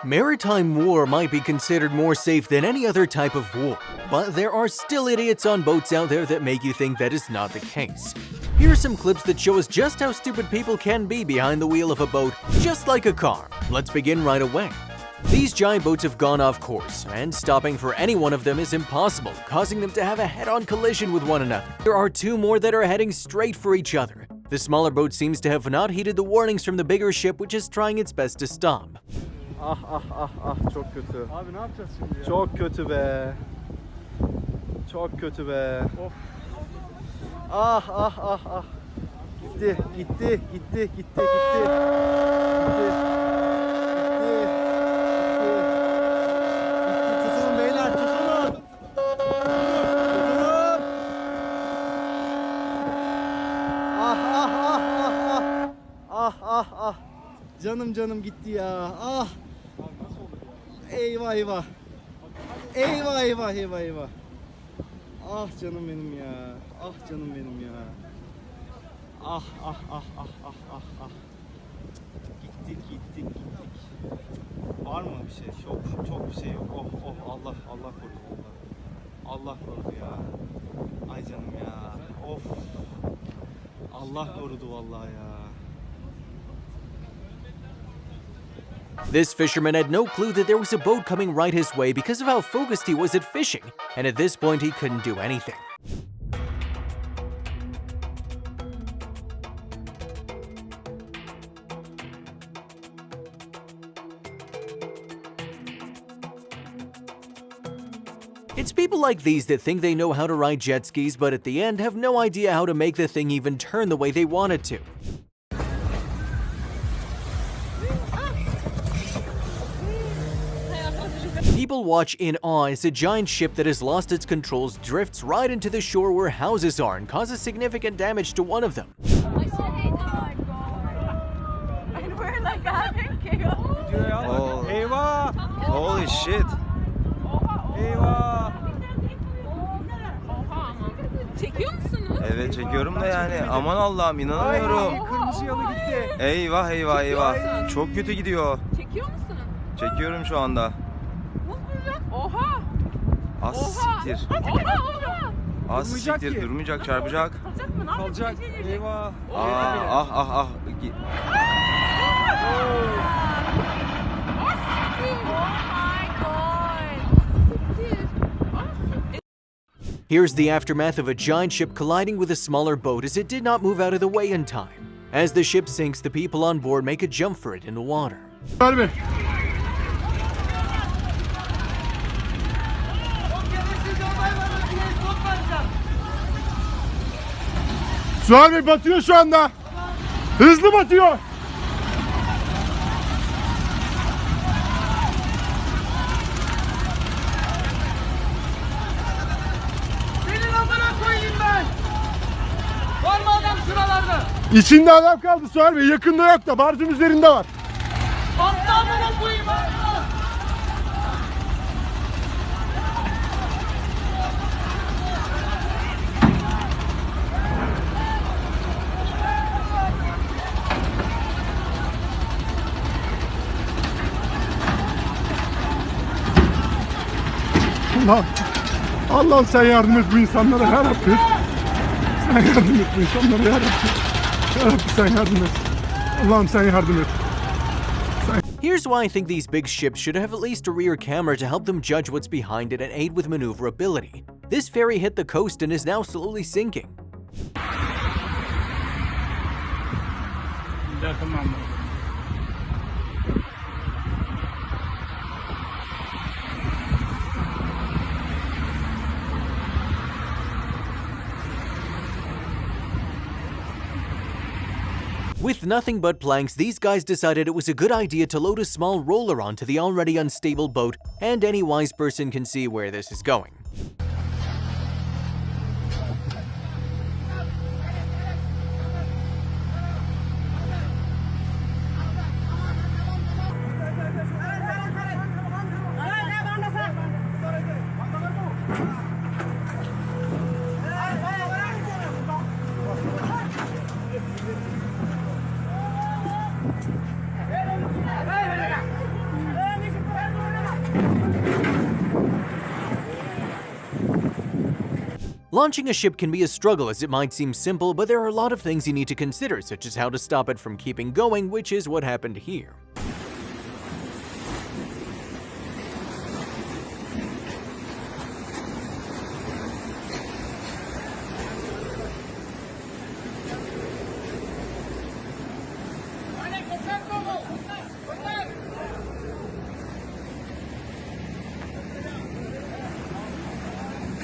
Maritime war might be considered more safe than any other type of war, but there are still idiots on boats out there that make you think that is not the case. Here are some clips that show us just how stupid people can be behind the wheel of a boat, just like a car. Let's begin right away. These giant boats have gone off course, and stopping for any one of them is impossible, causing them to have a head-on collision with one another. There are two more that are heading straight for each other. The smaller boat seems to have not heeded the warnings from the bigger ship, which is trying its best to stop. Çok kötü. Abi ne yapacağız şimdi ya? Çok kötü be. Çok kötü be. Of. Gitti. Tutun beyler, tutun. Canım gitti ya. Eyvah. Ah canım benim ya. Gittik. Var mı bir şey? Çok bir şey yok. Allah korudu. Allah korudu ya. Ay canım ya. Of. Allah korudu vallahi ya. This fisherman had no clue that there was a boat coming right his way because of how focused he was at fishing, and at this point he couldn't do anything. It's people like these that think they know how to ride jet skis, but at the end have no idea how to make the thing even turn the way they want it to. People watch in awe as a giant ship that has lost its controls drifts right into the shore where houses are and causes significant damage to one of them. And we're like having chaos. Eyvah! Holy shit! Eyvah! Çekiyor musunuz? Evet çekiyorum da yani aman Allah'ım inanamıyorum. Kırmızı yalı gitti. Eyvah. Çok kötü gidiyor. Çekiyor musun? Çekiyorum şu anda. Oha! Siktir. Oha! Durmayacak Siktir ki. durmayacak çarpacak. Kalacak mı? Ne Kalacak. yapacak? Eyvah. Ah. Here's the aftermath of a giant ship colliding with a smaller boat as it did not move out of the way in time. As the ship sinks, the people on board make a jump for it in the water. Sual Bey batıyor şu anda. Hızlı batıyor. Senin amına koyayım ben. Var mı adam şuralarda? İçinde adam kaldı Sual Bey. Yakında yok da barjın üzerinde var. Atla amına koyayım atla. Allah'ım sen yardım et bu insanlara yarabbim. Sen yardım et bu insanlara yarabbim. Yarabbim sen yardım et. Allah'ım sen yardım et. Here's why I think these big ships should have at least a rear camera to help them judge what's behind it and aid with maneuverability. This ferry hit the coast and is now slowly sinking. With nothing but planks, these guys decided it was a good idea to load a small roller onto the already unstable boat, and any wise person can see where this is going. Launching a ship can be a struggle, as it might seem simple, but there are a lot of things you need to consider, such as how to stop it from keeping going, which is what happened here.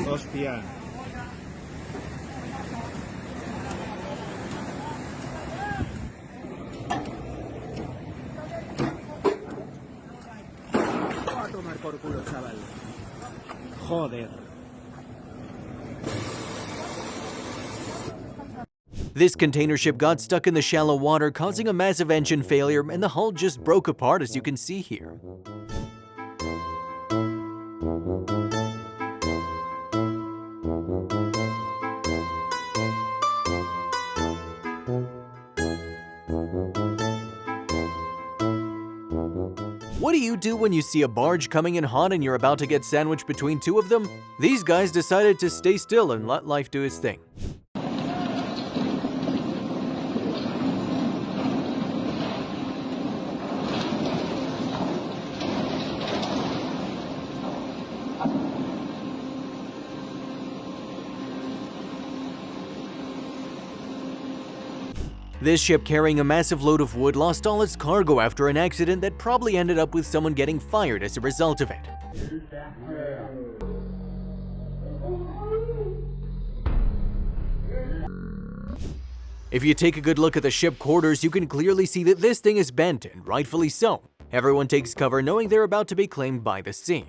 Hostia. A tomar por culo, chaval. Joder. This container ship got stuck in the shallow water, causing a massive engine failure, and the hull just broke apart, as you can see here. What do you do when you see a barge coming in hot and you're about to get sandwiched between two of them? These guys decided to stay still and let life do its thing. This ship, carrying a massive load of wood, lost all its cargo after an accident that probably ended up with someone getting fired as a result of it. If you take a good look at the ship quarters, you can clearly see that this thing is bent, and rightfully so. Everyone takes cover knowing they're about to be claimed by the sea.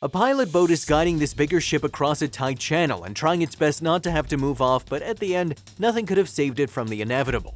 A pilot boat is guiding this bigger ship across a tight channel and trying its best not to have to move off, but at the end, nothing could have saved it from the inevitable.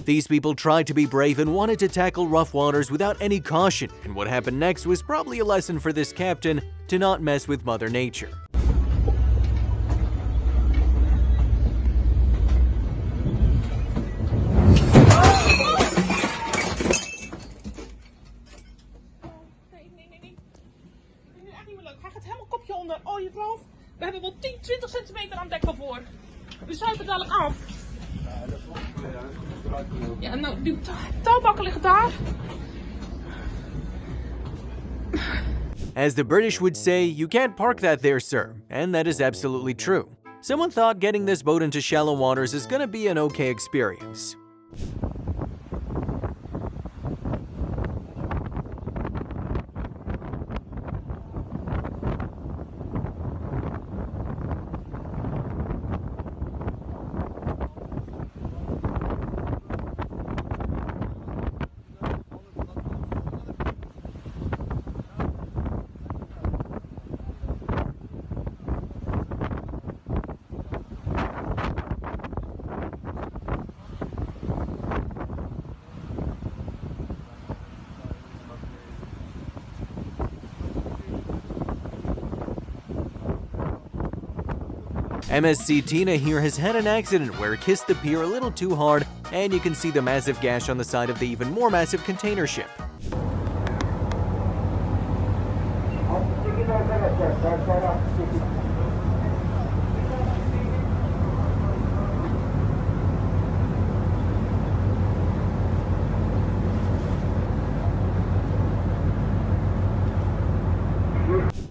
These people tried to be brave and wanted to tackle rough waters without any caution, and what happened next was probably a lesson for this captain to not mess with Mother Nature. Hij gaat helemaal kopje onder. Oh, je gelooft? We hebben wel 10, 20 centimeter aan dekkel voor. We zuipen dadelijk af. Ja, nou, die touwbakken liggen daar. As the British would say, you can't park that there, sir. And that is absolutely true. Someone thought getting this boat into shallow waters is gonna be an okay experience. MSC Tina here has had an accident where it kissed the pier a little too hard, and you can see the massive gash on the side of the even more massive container ship.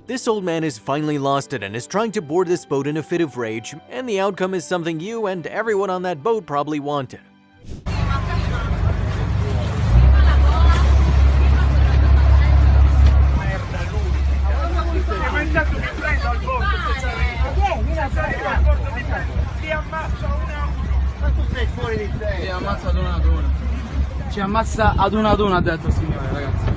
This old man has finally lost it and is trying to board this boat in a fit of rage, and the outcome is something you and everyone on that boat probably wanted. Ci ammazza ad uno, ha detto il signore, ragazzi.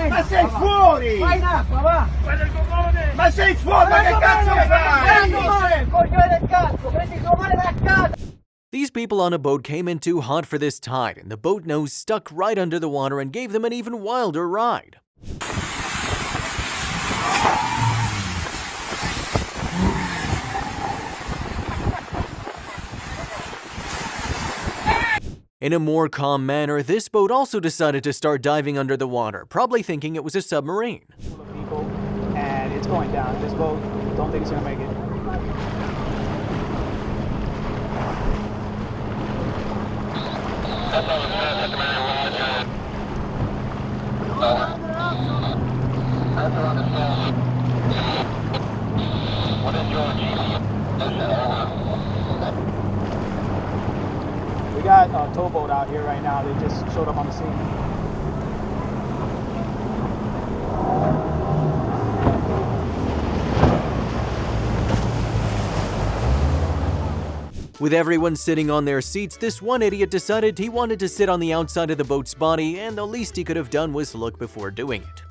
Ma sei fuori! Vai in acqua, va! Ma sei fuori, ma che cazzo fai? Coglione del cazzo, prendi il comare da casa! These people on a boat came in too hot for this tide, and the boat nose stuck right under the water and gave them an even wilder ride. In a more calm manner, this boat also decided to start diving under the water, probably thinking it was a submarine. People, and it's going down. This boat, don't think it's gonna make it. We got a towboat out here right now. They just showed up on the scene. With everyone sitting on their seats, this one idiot decided he wanted to sit on the outside of the boat's body, and the least he could have done was look before doing it.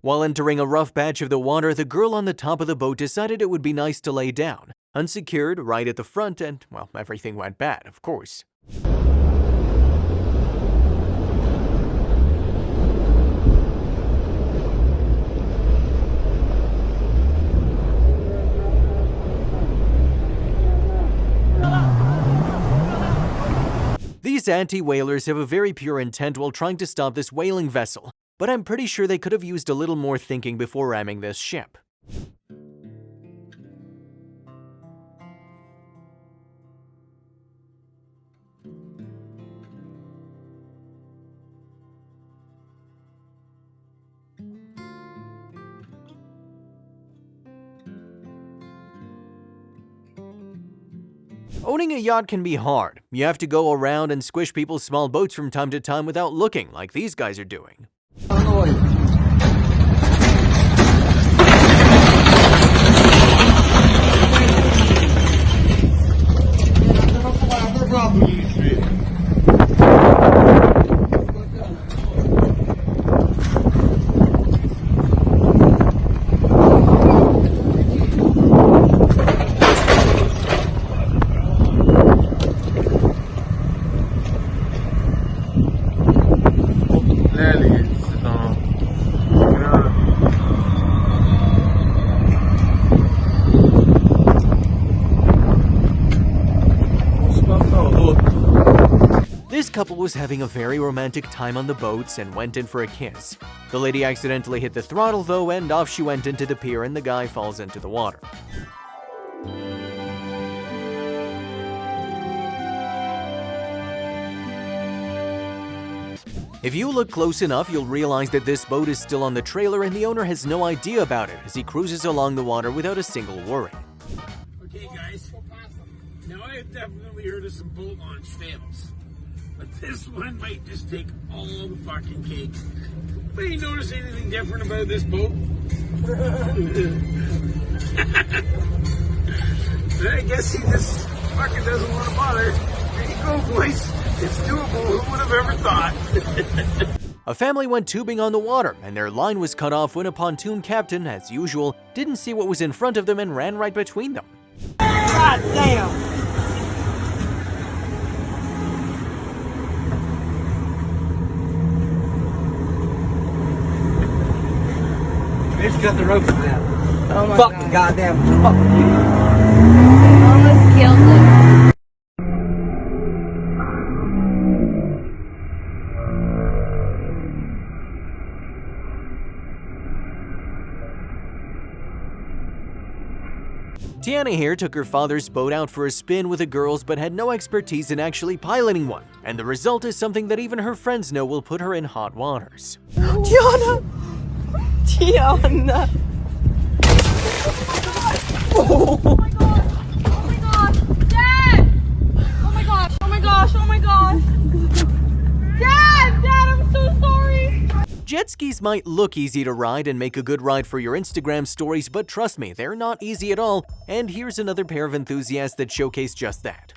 While entering a rough patch of the water, the girl on the top of the boat decided it would be nice to lay down, unsecured right at the front, and, well, everything went bad, of course. These anti-whalers have a very pure intent while trying to stop this whaling vessel, but I'm pretty sure they could have used a little more thinking before ramming this ship. Owning a yacht can be hard. You have to go around and squish people's small boats from time to time without looking, like these guys are doing. This couple was having a very romantic time on the boats and went in for a kiss. The lady accidentally hit the throttle though, and off she went into the pier and the guy falls into the water. If you look close enough, you'll realize that this boat is still on the trailer and the owner has no idea about it as he cruises along the water without a single worry. Okay guys, now I have definitely heard of some boat launch fails, but this one might just take all the fucking cake. But you notice anything different about this boat? I guess he just fucking doesn't want to bother. There you go, boys. It's doable. Who would have ever thought? A family went tubing on the water, and their line was cut off when a pontoon captain, as usual, didn't see what was in front of them and ran right between them. God damn! Let's cut the ropes now. Oh my Fucking goddamn fuck you. Almost killed him. Tiana here took her father's boat out for a spin with the girls but had no expertise in actually piloting one, and the result is something that even her friends know will put her in hot waters. Tiana! Tiana! Oh my god! Oh my god! Dad! Oh my god! Oh my gosh! Oh my god! Dad! Dad, I'm so sorry! Jet skis might look easy to ride and make a good ride for your Instagram stories, but trust me, they're not easy at all, and here's another pair of enthusiasts that showcase just that.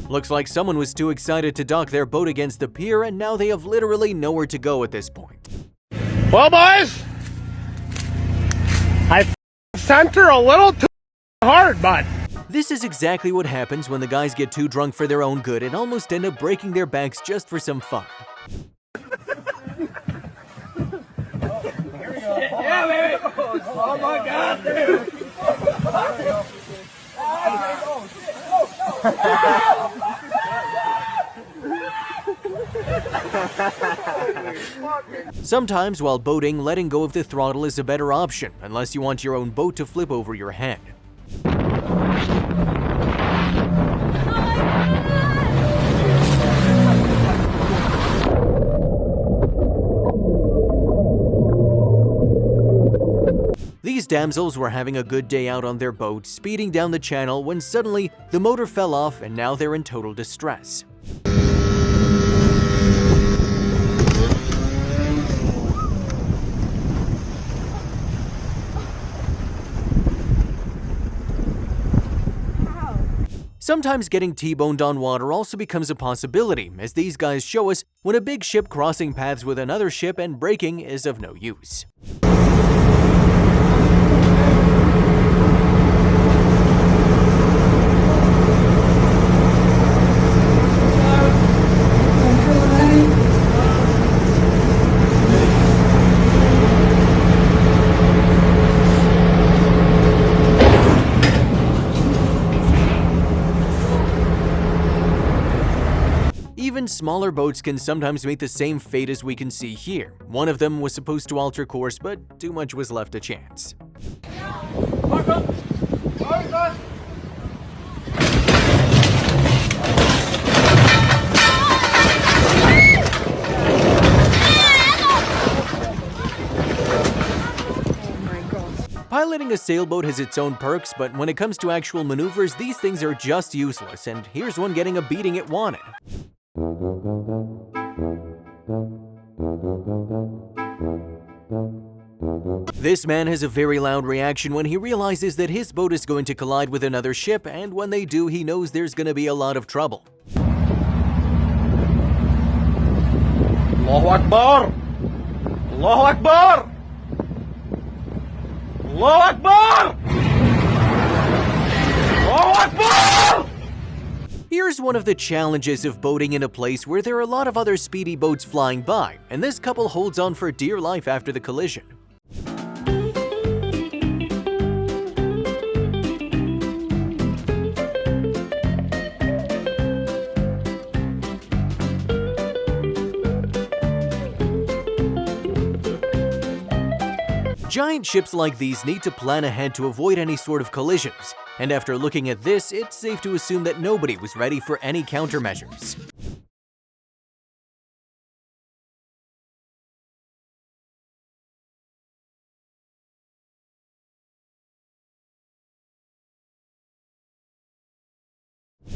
Looks like someone was too excited to dock their boat against the pier, and now they have literally nowhere to go at this point. Well, boys, I sent her a little too hard, bud. This is exactly what happens when the guys get too drunk for their own good and almost end up breaking their backs just for some fun. Yeah, baby! Oh my god, dude! Sometimes while boating, letting go of the throttle is a better option, unless you want your own boat to flip over your head. These damsels were having a good day out on their boat, speeding down the channel when suddenly the motor fell off and now they're in total distress. Sometimes getting T-boned on water also becomes a possibility, as these guys show us when a big ship crossing paths with another ship and braking is of no use. Even smaller boats can sometimes meet the same fate as we can see here. One of them was supposed to alter course, but too much was left to chance. Piloting a sailboat has its own perks, but when it comes to actual maneuvers, these things are just useless, and here's one getting a beating it wanted. This man has a very loud reaction when he realizes that his boat is going to collide with another ship, and when they do, he knows there's going to be a lot of trouble. Allahu Akbar! Allahu Akbar! Allahu Akbar! Allahu Akbar! Here's one of the challenges of boating in a place where there are a lot of other speedy boats flying by, and this couple holds on for dear life after the collision. Giant ships like these need to plan ahead to avoid any sort of collisions, and after looking at this, it's safe to assume that nobody was ready for any countermeasures.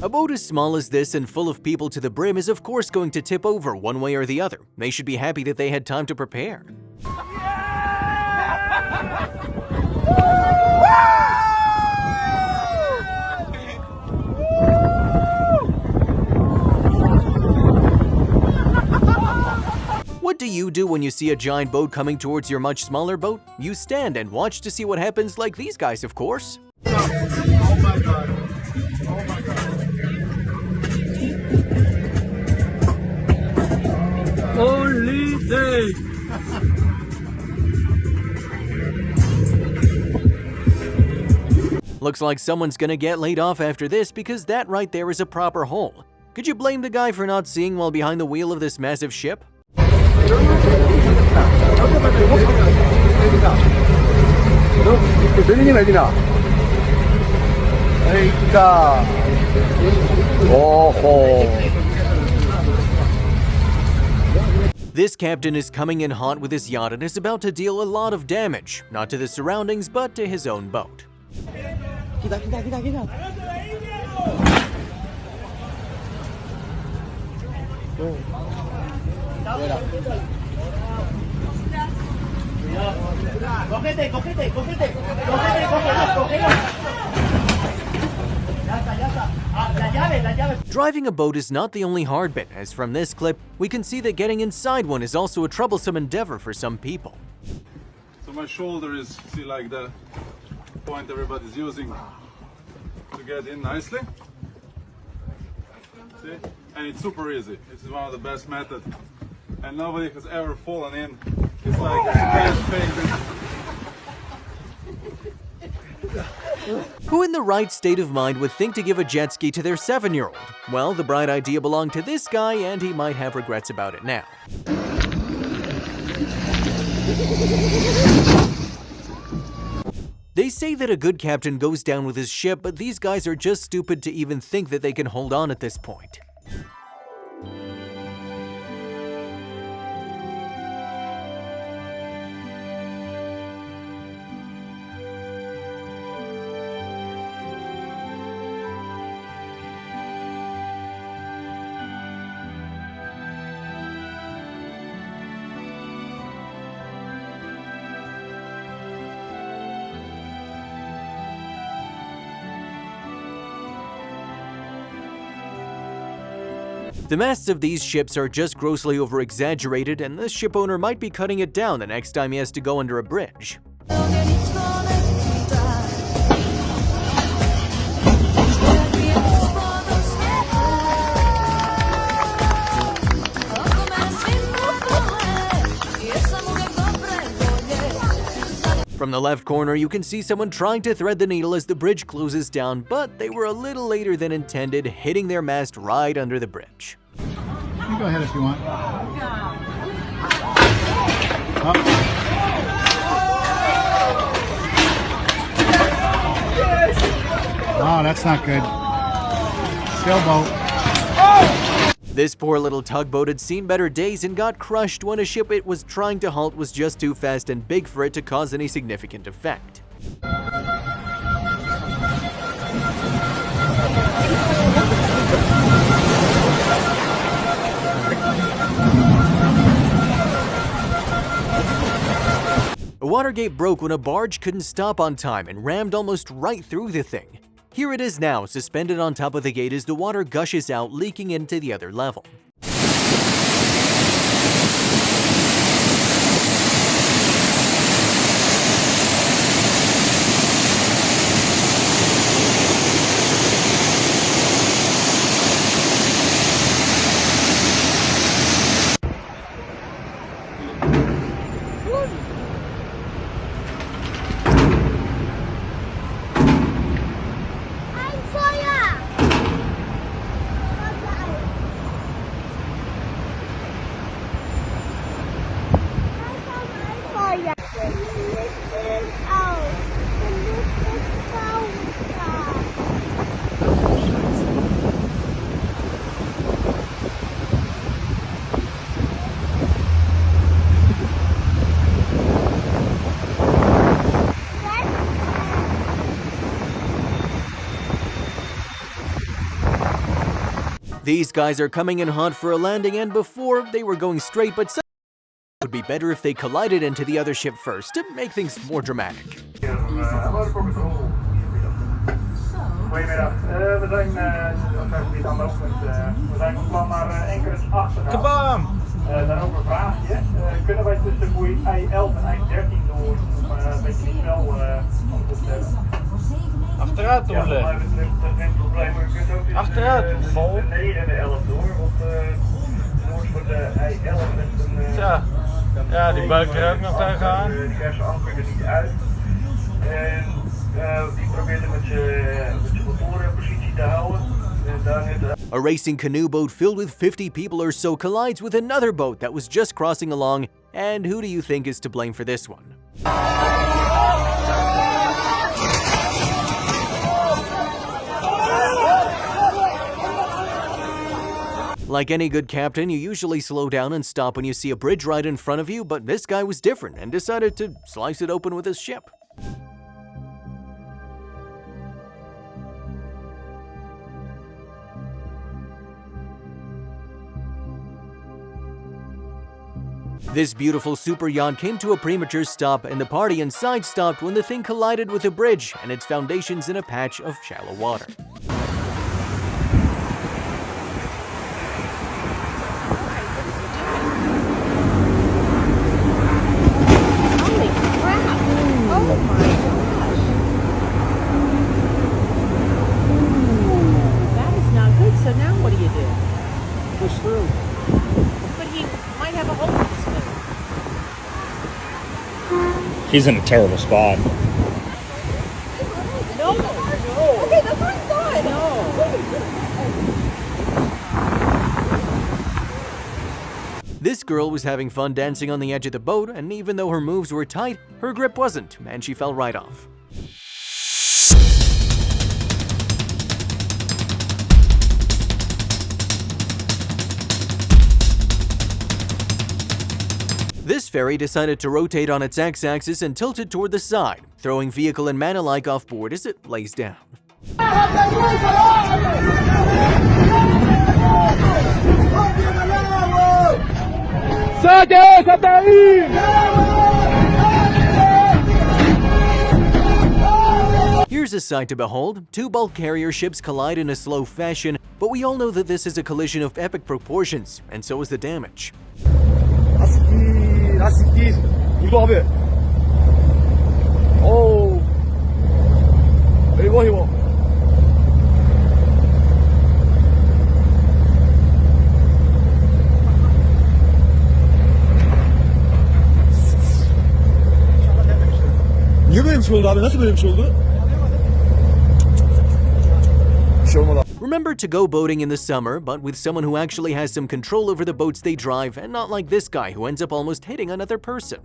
A boat as small as this and full of people to the brim is of course going to tip over one way or the other. They should be happy that they had time to prepare. What do you do when you see a giant boat coming towards your much smaller boat? You stand and watch to see what happens, like these guys, of course. Oh my God. Oh my God. Only day. Looks like someone's gonna get laid off after this, because that right there is a proper hole. Could you blame the guy for not seeing while behind the wheel of this massive ship? This captain is coming in hot with his yacht and is about to deal a lot of damage, not to the surroundings, but to his own boat. Driving a boat is not the only hard bit, as from this clip, we can see that getting inside one is also a troublesome endeavor for some people. So my shoulder is, see, like the point everybody's using to get in nicely. See? And it's super easy. This is one of the best methods. And nobody has ever fallen in. It's like the best favorite. Who in the right state of mind would think to give a jet ski to their 7-year-old? Well, the bright idea belonged to this guy, and he might have regrets about it now. They say that a good captain goes down with his ship, but these guys are just stupid to even think that they can hold on at this point. The masts of these ships are just grossly over-exaggerated, and the ship owner might be cutting it down the next time he has to go under a bridge. From the left corner, you can see someone trying to thread the needle as the bridge closes down, but they were a little later than intended, hitting their mast right under the bridge. You go ahead if you want. Up. Oh, that's not good. Sailboat. This poor little tugboat had seen better days and got crushed when a ship it was trying to halt was just too fast and big for it to cause any significant effect. A water gate broke when a barge couldn't stop on time and rammed almost right through the thing. Here it is now, suspended on top of the gate as the water gushes out, leaking into the other level. These guys are coming in hot for a landing, and before they were going straight, but it would be better if they collided into the other ship first to make things more dramatic. Goedemiddag. We zijn niet aanlopend. We zijn van plan naar Anchorage 8 te gaan. Kabam! Dan ook een vraagje. Kunnen wij tussen boei I11 en I13 door een beetje niet snel antwoord hebben? Achteruit Ja, doorleggen. dat is geen probleem. Maar je kunt ook Achteruit, tussen vol. de 9 en de 11 door. Want noord voor de I11 met een... Tja. Ja, die buik er ook nog tegenaan. Die krijgt zijn anker er niet uit. En die probeerde met je motorenpositie te houden. A racing canoe boat filled with 50 people or so collides with another boat that was just crossing along, and who do you think is to blame for this one? Like any good captain, you usually slow down and stop when you see a bridge right in front of you, but this guy was different and decided to slice it open with his ship. This beautiful super yacht came to a premature stop, and the party inside stopped when the thing collided with a bridge and its foundations in a patch of shallow water. He's in a terrible spot. No. Okay, that's what I thought. No. This girl was having fun dancing on the edge of the boat, and even though her moves were tight, her grip wasn't, and she fell right off. This ferry decided to rotate on its x-axis and tilt it toward the side, throwing vehicle and man alike off board as it lays down. Here's a sight to behold. Two bulk carrier ships collide in a slow fashion, but we all know that this is a collision of epic proportions, and so is the damage. Lastik burada abi. Oo. Eyvah eyvah. Niye böyle bir şey oldu abi? Nasıl böyle bir şey oldu? Bir şey olmadı. Remember to go boating in the summer, but with someone who actually has some control over the boats they drive, and not like this guy who ends up almost hitting another person.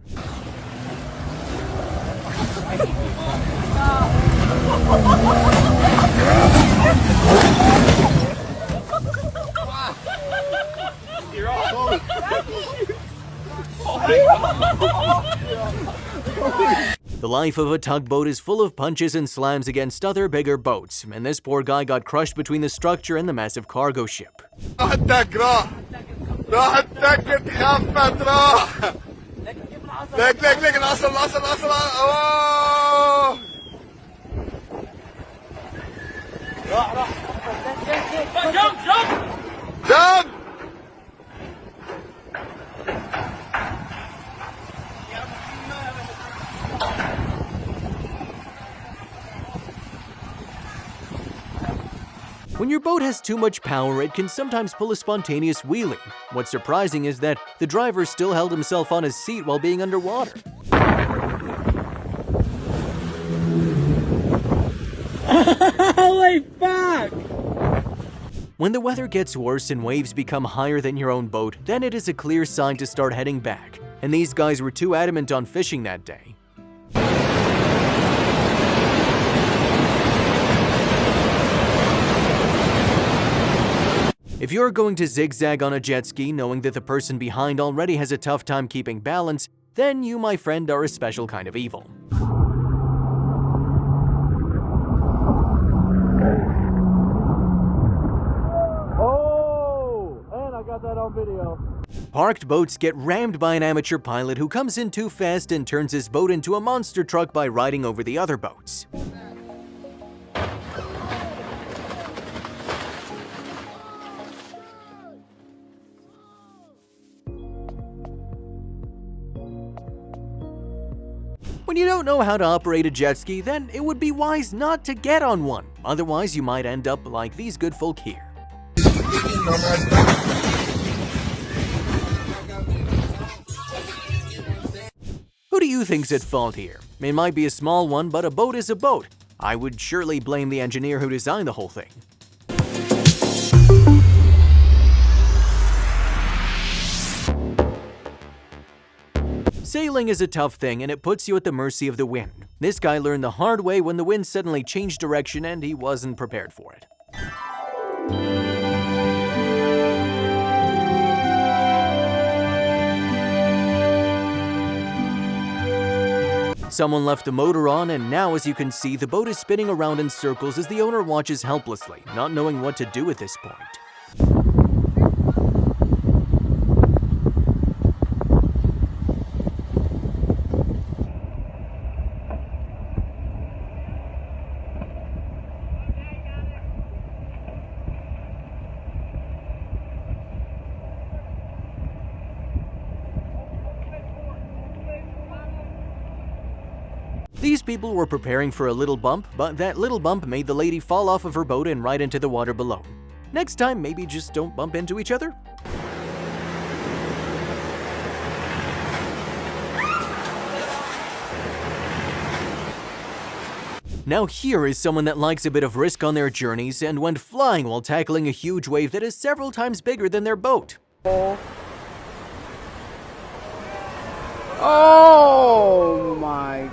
The The life of a tugboat is full of punches and slams against other bigger boats, and this poor guy got crushed between the structure and the massive cargo ship. Jump! When your boat has too much power, it can sometimes pull a spontaneous wheelie. What's surprising is that the driver still held himself on his seat while being underwater. Holy fuck! When the weather gets worse and waves become higher than your own boat, then it is a clear sign to start heading back. And these guys were too adamant on fishing that day. If you're going to zigzag on a jet ski knowing that the person behind already has a tough time keeping balance, then you, my friend, are a special kind of evil. Oh, and I got that on video. Parked boats get rammed by an amateur pilot who comes in too fast and turns his boat into a monster truck by riding over the other boats. When you don't know how to operate a jet ski, then it would be wise not to get on one. Otherwise, you might end up like these good folk here. Who do you think's at fault here? It might be a small one, but a boat is a boat. I would surely blame the engineer who designed the whole thing. Sailing is a tough thing, and it puts you at the mercy of the wind. This guy learned the hard way when the wind suddenly changed direction and he wasn't prepared for it. Someone left the motor on, and now, as you can see, the boat is spinning around in circles as the owner watches helplessly, not knowing what to do at this point. These people were preparing for a little bump, but that little bump made the lady fall off of her boat and right into the water below. Next time, maybe just don't bump into each other. Now here is someone that likes a bit of risk on their journeys and went flying while tackling a huge wave that is several times bigger than their boat. Oh my.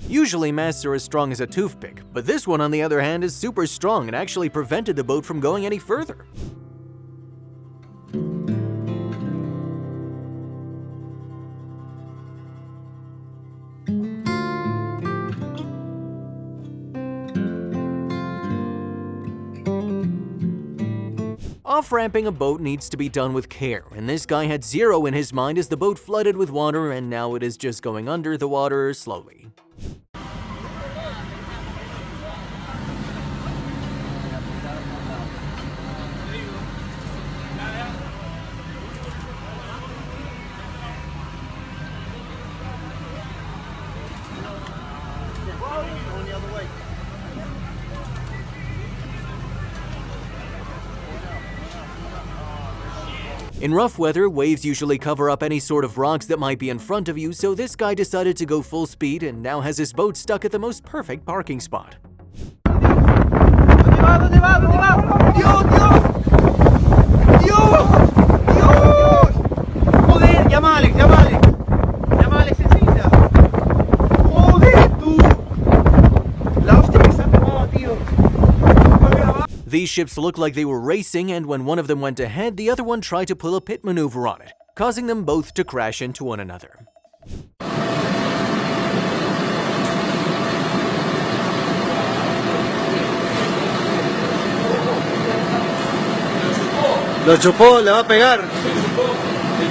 Usually masts are as strong as a toothpick, but this one on the other hand is super strong and actually prevented the boat from going any further. Off-ramping a boat needs to be done with care, and this guy had zero in his mind as the boat flooded with water and now it is just going under the water slowly. In rough weather, waves usually cover up any sort of rocks that might be in front of you, so this guy decided to go full speed and now has his boat stuck at the most perfect parking spot. These ships looked like they were racing, and when one of them went ahead, the other one tried to pull a pit maneuver on it, causing them both to crash into one another. Lo chupó, le va a pegar. Le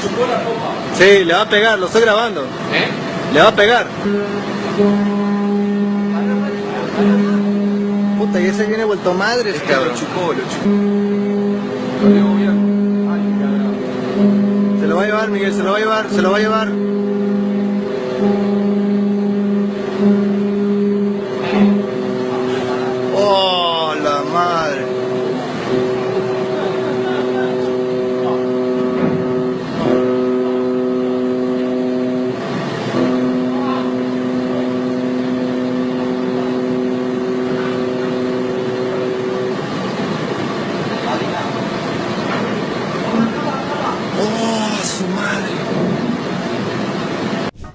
chupó la copa. Sí, le va a pegar, lo estoy grabando. ¿Eh? Le va a pegar. Puta, y ese viene vuelto madres, cabrón. Lo chupó. Lo digo bien. Ay, cabrón. Se lo va a llevar, Miguel, se lo va a llevar, se lo va a llevar. Oh, la madre.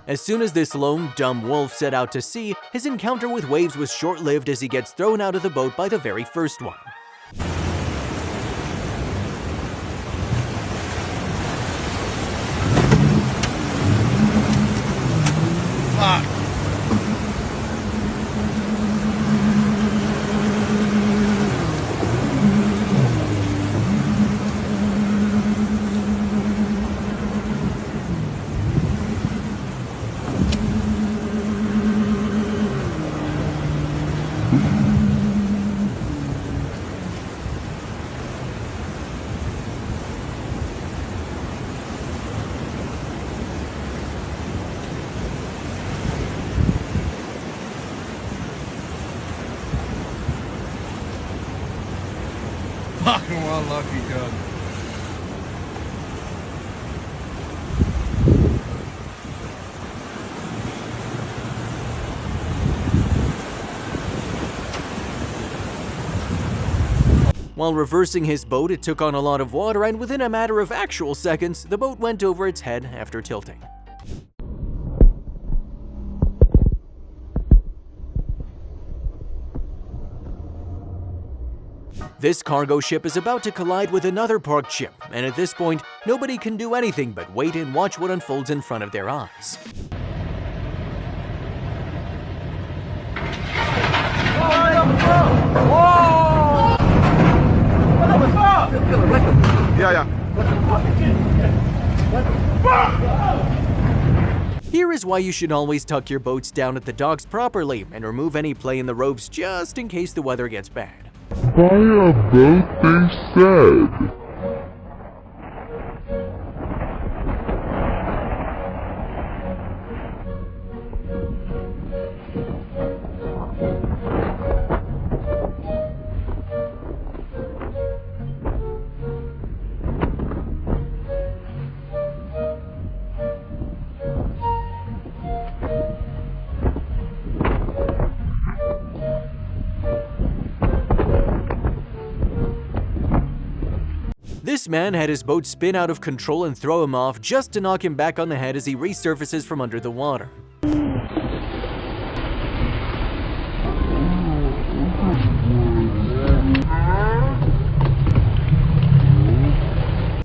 As soon as this lone, dumb wolf set out to sea, his encounter with waves was short-lived as he gets thrown out of the boat by the very first one. Fucking well lucky, dude. While reversing his boat, it took on a lot of water, and within a matter of actual seconds, the boat went over its head after tilting. This cargo ship is about to collide with another parked ship, and at this point, nobody can do anything but wait and watch what unfolds in front of their eyes. Here is why you should always tuck your boats down at the docks properly and remove any play in the ropes just in case the weather gets bad. Buy a boat, they said. This man had his boat spin out of control and throw him off just to knock him back on the head as he resurfaces from under the water.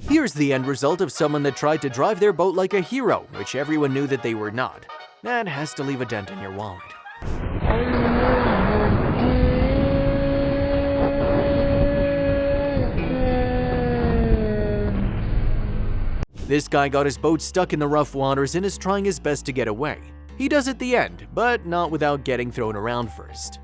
Here's the end result of someone that tried to drive their boat like a hero, which everyone knew that they were not. That has to leave a dent in your wallet. This guy got his boat stuck in the rough waters and is trying his best to get away. He does at the end, but not without getting thrown around first.